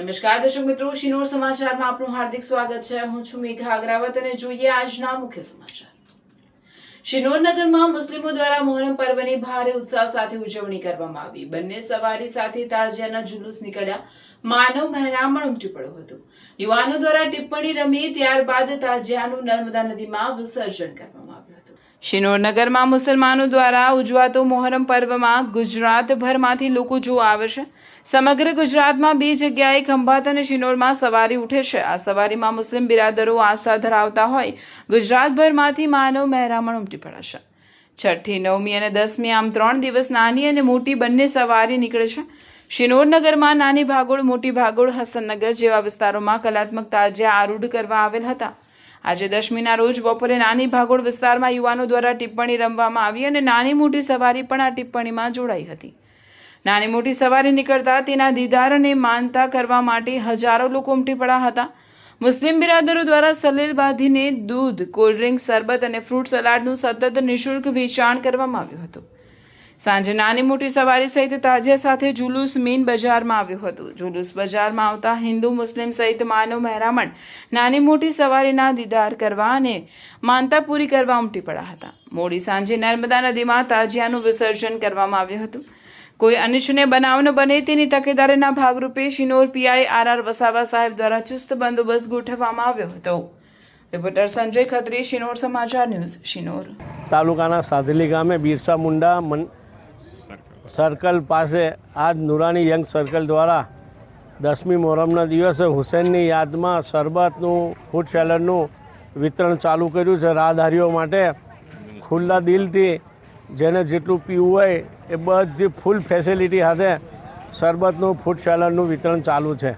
નમસ્કાર દર્શક મિત્રો, શિનોર સમાચારમાં આપનું હાર્દિક સ્વાગત છે। હું છું મેઘા અગ્રાવત અને જોઈએ આજના મુખ્ય સમાચાર। શિનોર નગરમાં મુસ્લિમો દ્વારા મોહરમ પર્વની ભારે ઉત્સાહ સાથે ઉજવણી કરવામાં આવી। બંને સવારી સાથે તાજિયાના જુલુસ નીકળ્યા, માનવ મહેરામણ ઉમટી પડ્યું હતું। યુવાનો દ્વારા ટિપ્પણી રમી ત્યારબાદ તાજિયાનું નર્મદા નદીમાં વિસર્જન કરવામાં આવ્યું હતું। શિનોર નગરમાં મુસલમાનો દ્વારા ઉજવાતો મોહરમ પર્વમાં ગુજરાતભરમાંથી લોકો જોવા આવે છે। સમગ્ર ગુજરાતમાં બે જગ્યાએ ખંભાત અને શિનોરમાં સવારી ઉઠે છે। આ સવારીમાં મુસ્લિમ બિરાદરો આસ્થા ધરાવતા હોય ગુજરાતભરમાંથી માનવ મહેરામણ ઉમટી પડે છે। 6ઠી, 9મી અને 10મી આમ 3 દિવસ નાની અને મોટી બંને સવારી નીકળે છે। શિનોર નગરમાં નાની ભાગોળ, મોટી ભાગોળ, હસનનગર જેવા વિસ્તારોમાં કલાત્મક તાજિયા આરૂઢ કરવા આવેલ હતા। આજે 10મીના રોજ બપોરે નાની ભાગોળ વિસ્તારમાં યુવાનો દ્વારા ટિપ્પણી રમવામાં આવી અને નાની મોટી સવારી પણ આ ટિપ્પણીમાં જોડાઈ હતી। નાની મોટી સવારી નીકળતા તેના દીદાર અને માનતા કરવા માટે હજારો લોકો ઉમટી પડ્યા હતા। મુસ્લિમ બિરાદરો દ્વારા સલેલ બાંધીને દૂધ, કોલ્ડ ડ્રિંક, શરબત અને ફ્રૂટ સલાડનું સતત નિઃશુલ્ક વેચાણ કરવામાં આવ્યું હતું। સાંજે નાની મોટી સવારી સહિત તાજિયા સાથે જુલુસ મીન બજારમાં આવ્યું હતું। જુલુસ બજારમાં આવતા હિન્દુ મુસ્લિમ સહિત માનવ મહેરામણ નાની મોટી સવારીના દીદાર કરવા અને માનતા પૂરી કરવા ઉમટી પડ્યા હતા। મોડી સાંજે નર્મદા નદીમાં તાજિયાનું વિસર્જન કરવામાં આવ્યું હતું। કોઈ અનિચ્છનીય બનાવ ન બને તેની તકેદારીના ભાગરૂપે શિનોર પીઆઈ આર વસાવા સાહેબ દ્વારા ચુસ્ત બંદોબસ્ત ગોઠવવામાં આવ્યો હતો। રિપોર્ટર સંજય ખત્રી, શિનોર સમાચાર ન્યૂઝ, શિનોર। તાલુકાના સાધલી ગામે બિરસા મુંડા સર્કલ પાસે આજ નુરાની યંગ સર્કલ દ્વારા 10મી મોહરમના દિવસે હુસૈનની યાદમાં શરબતનું, ફૂડ સેલરનું વિતરણ ચાલુ કર્યું છે। રાહદારીઓ માટે ખુલ્લા દિલથી જેને જેટલું પીવું હોય એ બધી ફૂલ ફેસિલિટી સાથે શરબતનું, ફૂડ સેલરનું વિતરણ ચાલુ છે।